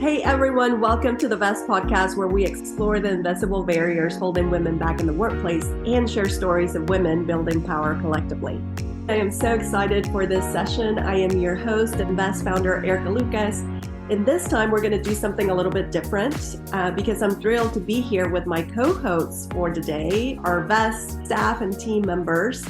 Hey everyone, welcome to the VEST podcast where we explore the invisible barriers holding women back in the workplace and share stories of women building power collectively. I am so excited for this session. I am your host and VEST founder, Erika Lucas. And this time we're going to do something a little bit different because I'm thrilled to be here with my co-hosts for today, our VEST staff and team members.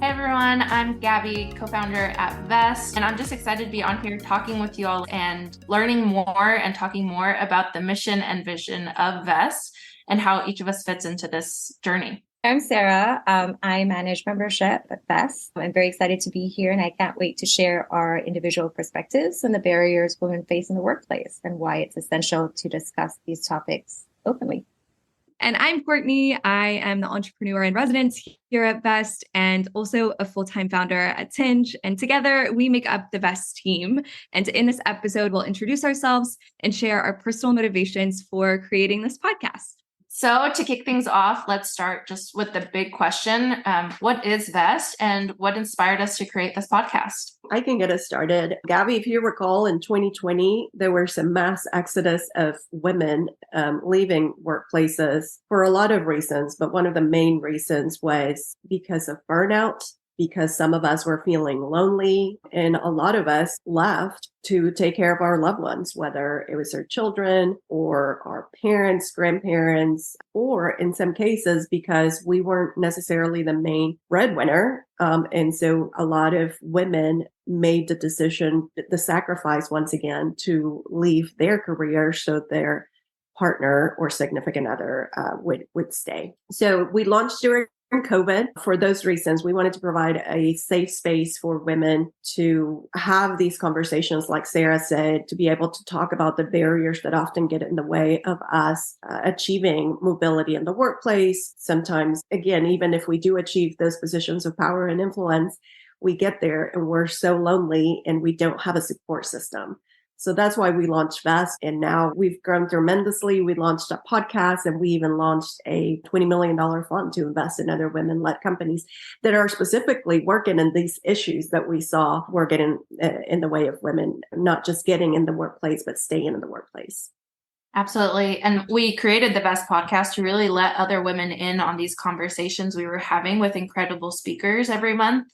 Hey everyone, I'm Gaby, co-founder at VEST, and I'm just excited to be on here talking with you all and learning more and talking more about the mission and vision of VEST and how each of us fits into this journey. I'm Sarah. I manage membership at VEST. I'm very excited to be here, and I can't wait to share our individual perspectives and the barriers women face in the workplace and why it's essential to discuss these topics openly. And I'm Kourtney. I am the entrepreneur in residence here at VEST and also a full-time founder at Tinge. And together we make up the VEST team. And in this episode, we'll introduce ourselves and share our personal motivations for creating this podcast. So to kick things off, let's start just with the big question. What is VEST and what inspired us to create this podcast? I can get us started. Gaby, if you recall, in 2020, there were some mass exodus of women leaving workplaces for a lot of reasons. But one of the main reasons was because of burnout, because some of us were feeling lonely, and a lot of us left to take care of our loved ones, whether it was our children or our parents, grandparents, or in some cases, because we weren't necessarily the main breadwinner. And so a lot of women made the decision, the sacrifice once again, to leave their career so their partner or significant other would stay. So we launched during COVID for those reasons. We wanted to provide a safe space for women to have these conversations, like Sarah said, to be able to talk about the barriers that often get in the way of us achieving mobility in the workplace. Sometimes, again, even if we do achieve those positions of power and influence, we get there and we're so lonely and we don't have a support system. So that's why we launched VEST. And now we've grown tremendously. We launched a podcast and we even launched a $20 million fund to invest in other women-led companies that are specifically working in these issues that we saw were getting in the way of women, not just getting in the workplace, but staying in the workplace. Absolutely. And we created the VEST podcast to really let other women in on these conversations we were having with incredible speakers every month.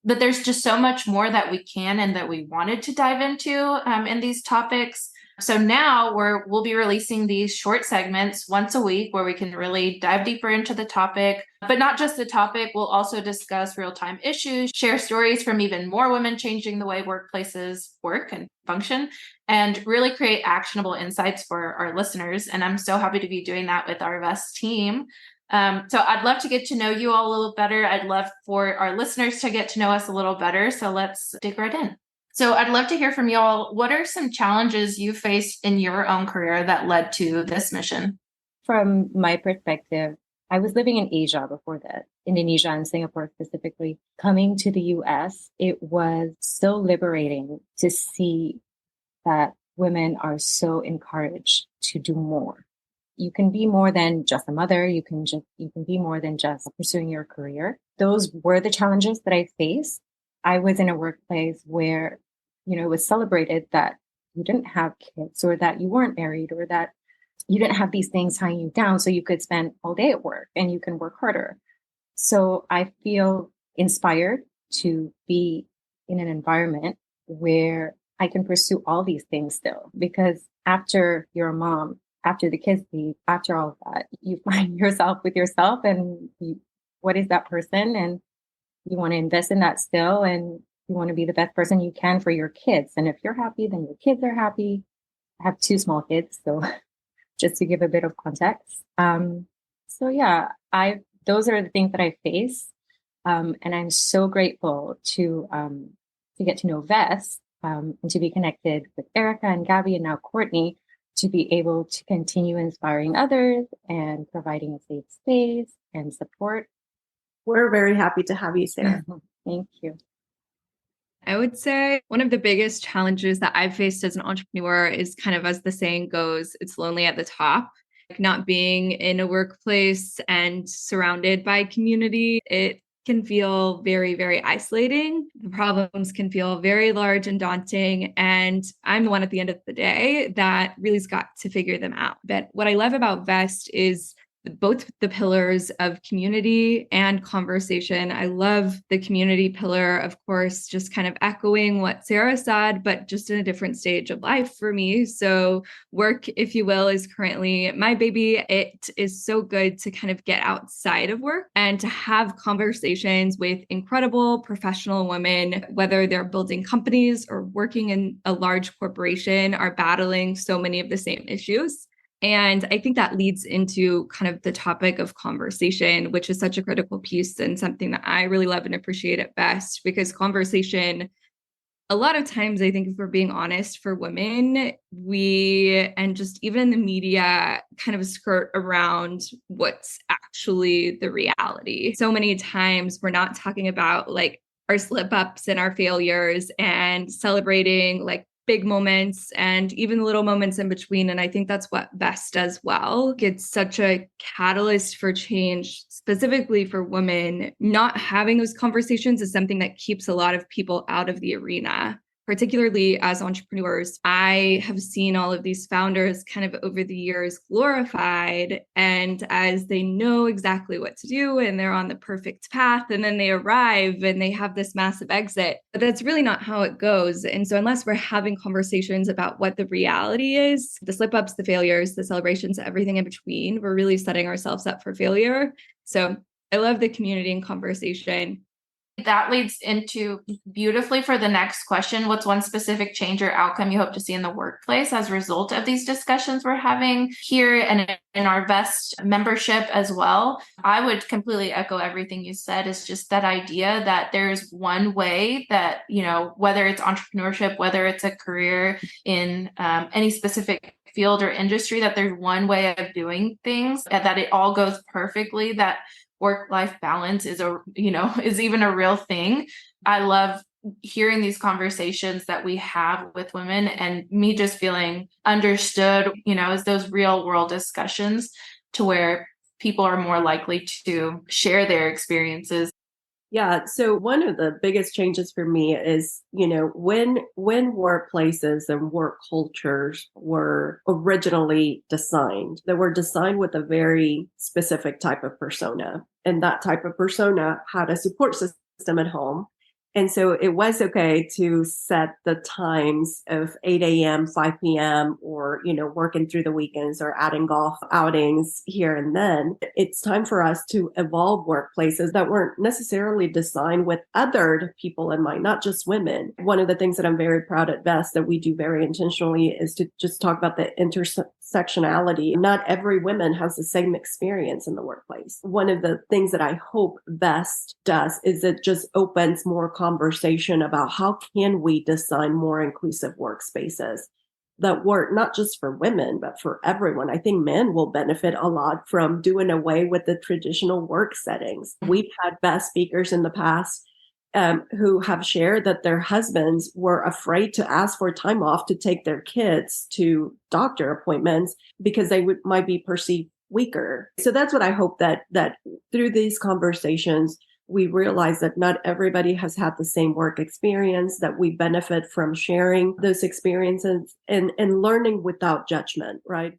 But there's just so much more that we can and that we wanted to dive into in these topics. So now we'll be releasing these short segments once a week where we can really dive deeper into the topic, but not just the topic. We'll also discuss real-time issues, share stories from even more women changing the way workplaces work and function, and really create actionable insights for our listeners. And I'm so happy to be doing that with our VEST team. So I'd love to get to know you all a little better. I'd love for our listeners to get to know us a little better. So let's dig right in. So I'd love to hear from you all. What are some challenges you faced in your own career that led to this mission? From my perspective, I was living in Asia before that, Indonesia and Singapore specifically. Coming to the US, it was so liberating to see that women are so encouraged to do more. You can be more than just a mother. You can be more than just pursuing your career. Those were the challenges that I faced. I was in a workplace where, it was celebrated that you didn't have kids or that you weren't married or that you didn't have these things tying you down so you could spend all day at work and you can work harder. So I feel inspired to be in an environment where I can pursue all these things still, because after you're a mom, after the kids leave, after all of that, you find yourself with yourself and what is that person? And you want to invest in that still. And you want to be the best person you can for your kids. And if you're happy, then your kids are happy. I have 2 small kids. So just to give a bit of context. Those are the things that I face. And I'm so grateful to get to know VEST and to be connected with Erika and Gaby and now Kourtney, to be able to continue inspiring others and providing a safe space and support. We're very happy to have you, Sarah. Thank you. I would say one of the biggest challenges that I've faced as an entrepreneur is kind of, as the saying goes, it's lonely at the top. Not being in a workplace and surrounded by community, it can feel very, very isolating. The problems can feel very large and daunting. And I'm the one at the end of the day that really's got to figure them out. But what I love about VEST is both the pillars of community and conversation. I love the community pillar, of course, just kind of echoing what Sarah said, but just in a different stage of life for me. So work, if you will, is currently my baby. It is so good to kind of get outside of work and to have conversations with incredible professional women, whether they're building companies or working in a large corporation, are battling so many of the same issues. And I think that leads into kind of the topic of conversation, which is such a critical piece and something that I really love and appreciate at VEST, because conversation, a lot of times, I think if we're being honest, for women, and just even in the media, kind of skirt around what's actually the reality. So many times we're not talking about like our slip ups and our failures and celebrating like big moments and even little moments in between. And I think that's what VEST does well. It's such a catalyst for change, specifically for women. Not having those conversations is something that keeps a lot of people out of the arena. Particularly as entrepreneurs, I have seen all of these founders kind of over the years glorified, and as they know exactly what to do and they're on the perfect path, and then they arrive and they have this massive exit. But that's really not how it goes. And so unless we're having conversations about what the reality is, the slip ups, the failures, the celebrations, everything in between, we're really setting ourselves up for failure. So I love the community and conversation. That leads into beautifully for the next question. What's one specific change or outcome you hope to see in the workplace as a result of these discussions we're having here and in our VEST membership as well? I would completely echo everything you said. It's just that idea that there's one way that, you know, whether it's entrepreneurship, whether it's a career in any specific field or industry, that there's one way of doing things, that it all goes perfectly, that work-life balance is even a real thing. I love hearing these conversations that we have with women and me just feeling understood, as those real world discussions to where people are more likely to share their experiences. Yeah. So one of the biggest changes for me is, when workplaces and work cultures were originally designed, they were designed with a very specific type of persona. And that type of persona had a support system at home. And so it was okay to set the times of 8 a.m., 5 p.m., or, working through the weekends or adding golf outings here and then. It's time for us to evolve workplaces that weren't necessarily designed with other people in mind, not just women. One of the things that I'm very proud at VEST that we do very intentionally is to just talk about the intersectionality. Not every woman has the same experience in the workplace. One of the things that I hope VEST does is it just opens more conversation about how can we design more inclusive workspaces that work not just for women, but for everyone. I think men will benefit a lot from doing away with the traditional work settings. We've had VEST speakers in the past who have shared that their husbands were afraid to ask for time off to take their kids to doctor appointments because they might be perceived weaker. So that's what I hope that through these conversations, we realize that not everybody has had the same work experience, that we benefit from sharing those experiences and learning without judgment, right?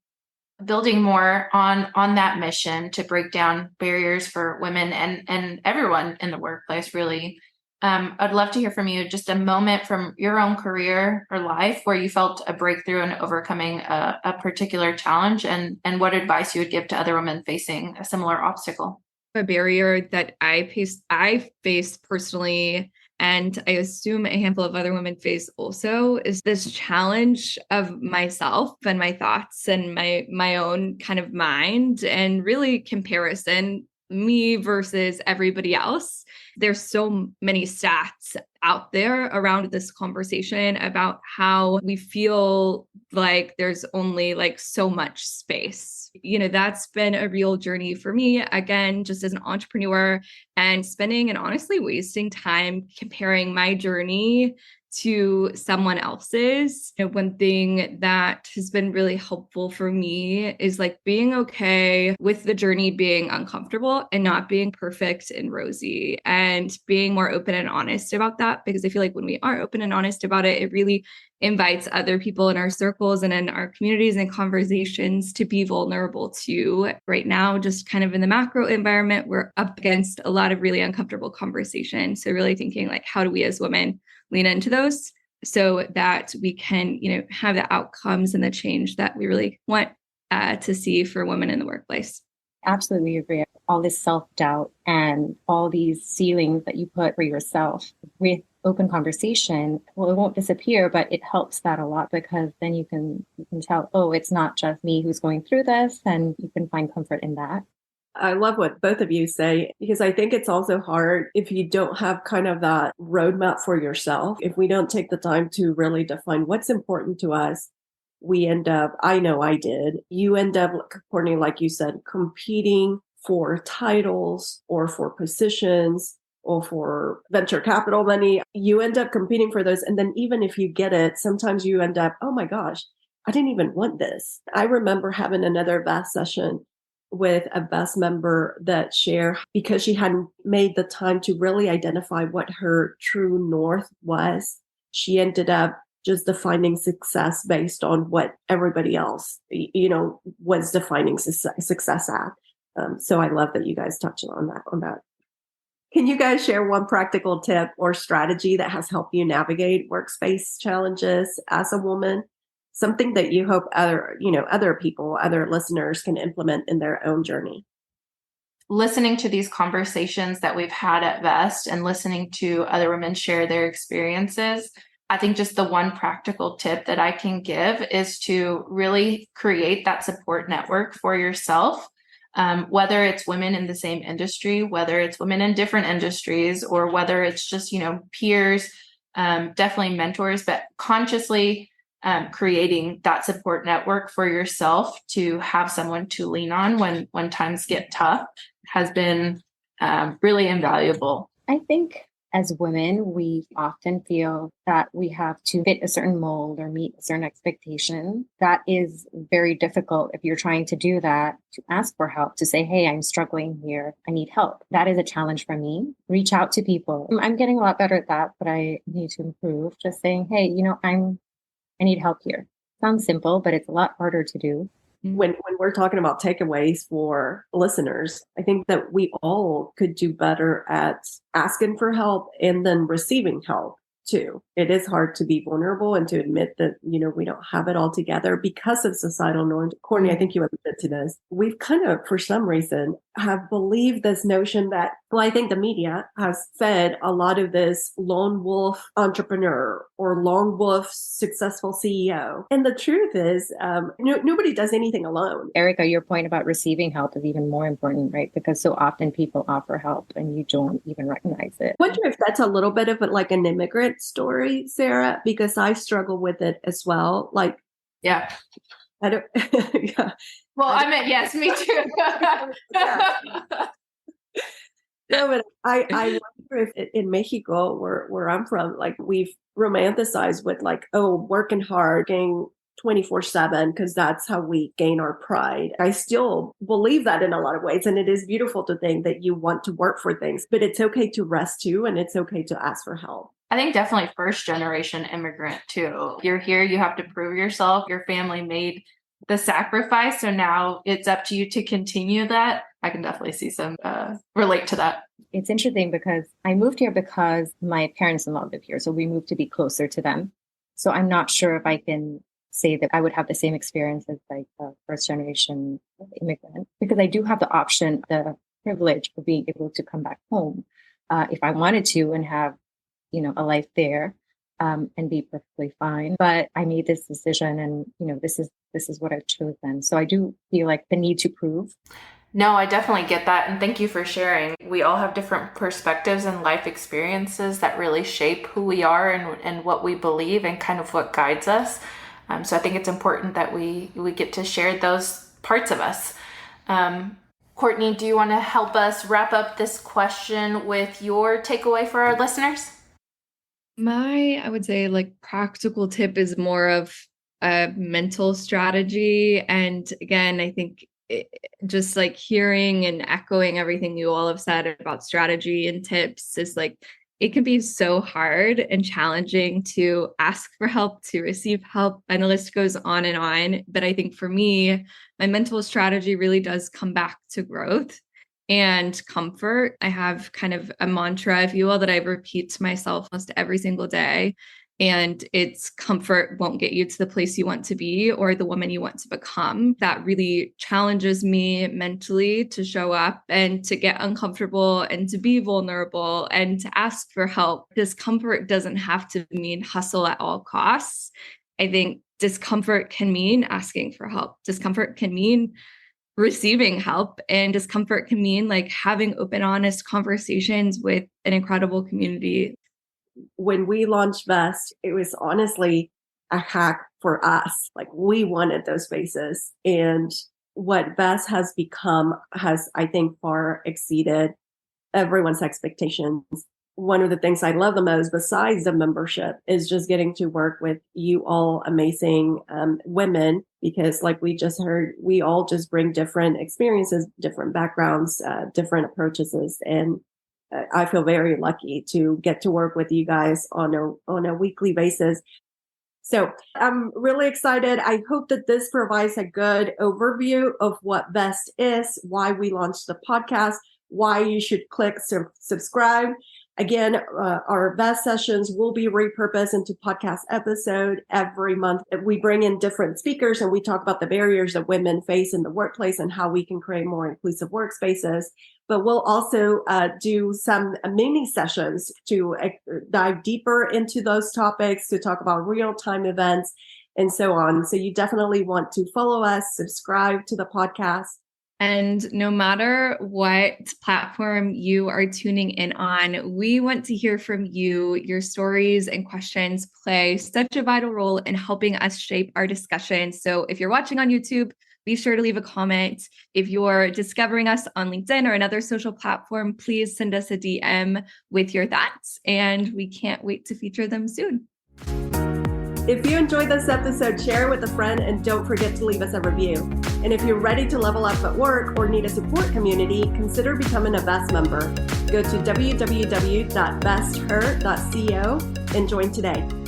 Building more on that mission to break down barriers for women and everyone in the workplace, really. I'd love to hear from you just a moment from your own career or life where you felt a breakthrough in overcoming a particular challenge and what advice you would give to other women facing a similar obstacle. A barrier that I faced personally, and I assume a handful of other women face also, is this challenge of myself and my thoughts and my own kind of mind, and really comparison, me versus everybody else. There's so many stats out there around this conversation about how we feel like there's only like so much space. That's been a real journey for me, again, just as an entrepreneur, and spending and honestly wasting time comparing my journey to someone else's. One thing that has been really helpful for me is like being okay with the journey being uncomfortable and not being perfect and rosy, and being more open and honest about that. Because I feel like when we are open and honest about it, it really invites other people in our circles and in our communities and conversations to be vulnerable too. Right now, just kind of in the macro environment, we're up against a lot of really uncomfortable conversations. So really thinking like, how do we as women lean into those so that we can, have the outcomes and the change that we really want to see for women in the workplace. Absolutely agree. All this self-doubt and all these ceilings that you put for yourself with open conversation, well, it won't disappear, but it helps that a lot, because then you can tell, oh, it's not just me who's going through this, and you can find comfort in that. I love what both of you say, because I think it's also hard if you don't have kind of that roadmap for yourself. If we don't take the time to really define what's important to us, we end up, I know I did, you end up, Kourtney, like you said, competing for titles or for positions or for venture capital money. You end up competing for those. And then even if you get it, sometimes you end up, oh my gosh, I didn't even want this. I remember having another VAST session with a VAST member that shared, because she hadn't made the time to really identify what her true north was, she ended up just defining success based on what everybody else, was defining success at. So I love that you guys touched on that. Can you guys share one practical tip or strategy that has helped you navigate workspace challenges as a woman? Something that you hope other people, other listeners can implement in their own journey. Listening to these conversations that we've had at VEST and listening to other women share their experiences, I think just the one practical tip that I can give is to really create that support network for yourself. Whether it's women in the same industry, whether it's women in different industries, or whether it's just, peers, definitely mentors, but consciously creating that support network for yourself to have someone to lean on when times get tough has been really invaluable. I think as women, we often feel that we have to fit a certain mold or meet a certain expectation. That is very difficult if you're trying to do that, to ask for help, to say, hey, I'm struggling here, I need help. That is a challenge for me. Reach out to people. I'm getting a lot better at that, but I need to improve. Just saying, hey, I need help here. Sounds simple, but it's a lot harder to do. When we're talking about takeaways for listeners, I think that we all could do better at asking for help and then receiving help too. It is hard to be vulnerable and to admit that, we don't have it all together because of societal norms. Kourtney, I think you alluded to this. We've kind of, for some reason, have believed this notion that, I think the media has fed a lot of this lone wolf entrepreneur or lone wolf successful CEO. And the truth is, nobody does anything alone. Erika, your point about receiving help is even more important, right? Because so often people offer help and you don't even recognize it. I wonder if that's a little bit of like an immigrant story, Sarah, because I struggle with it as well. Like, yeah. I don't, yeah. Well, I meant, yes, me too. No, but I wonder if in Mexico, where I'm from, like we've romanticized with like, working hard, getting 24/7, because that's how we gain our pride. I still believe that in a lot of ways. And it is beautiful to think that you want to work for things, but it's okay to rest too. And it's okay to ask for help. I think definitely first generation immigrant too. You're here, you have to prove yourself. Your family made the sacrifice. So now it's up to you to continue that. I can definitely see some relate to that. It's interesting because I moved here because my parents-in-law live here. So we moved to be closer to them. So I'm not sure if I can say that I would have the same experience as like a first generation immigrant, because I do have the option, the privilege of being able to come back home if I wanted to and have, a life there and be perfectly fine. But I made this decision and, this is what I've chosen. So I do feel like the need to prove. No, I definitely get that. And thank you for sharing. We all have different perspectives and life experiences that really shape who we are and what we believe and kind of what guides us. So I think it's important that we get to share those parts of us. Kourtney, do you want to help us wrap up this question with your takeaway for our listeners? I would say like practical tip is more of a mental strategy. And again, I think just like hearing and echoing everything you all have said about strategy and tips is like, it can be so hard and challenging to ask for help, to receive help, and the list goes on and on. But I think for me, my mental strategy really does come back to growth and comfort. I have kind of a mantra, if you will, that I repeat to myself almost every single day. And it's comfort won't get you to the place you want to be or the woman you want to become. That really challenges me mentally to show up and to get uncomfortable and to be vulnerable and to ask for help. Discomfort doesn't have to mean hustle at all costs. I think discomfort can mean asking for help. Discomfort can mean receiving help, and discomfort can mean like having open, honest conversations with an incredible community. When we launched Vest, it was honestly a hack for us. Like, we wanted those spaces, and what Vest has become has, I think, far exceeded everyone's expectations. One of the things I love the most, besides the membership, is just getting to work with you all amazing women, because like we just heard, we all just bring different experiences, different backgrounds, different approaches. And I feel very lucky to get to work with you guys on a weekly basis. So I'm really excited. I hope that this provides a good overview of what Vest is, why we launched the podcast, why you should click subscribe. Again, our Vest sessions will be repurposed into podcast episode every month. We bring in different speakers and we talk about the barriers that women face in the workplace and how we can create more inclusive workspaces. But we'll also do some mini sessions to dive deeper into those topics, to talk about real-time events and so on. So you definitely want to follow us, subscribe to the podcast. And no matter what platform you are tuning in on, we want to hear from you. Your stories and questions play such a vital role in helping us shape our discussion. So if you're watching on YouTube, be sure to leave a comment. If you're discovering us on LinkedIn or another social platform, please send us a DM with your thoughts, and we can't wait to feature them soon. If you enjoyed this episode, share it with a friend, and don't forget to leave us a review. And if you're ready to level up at work or need a support community, consider becoming a Vest member. Go to www.vesther.co and join today.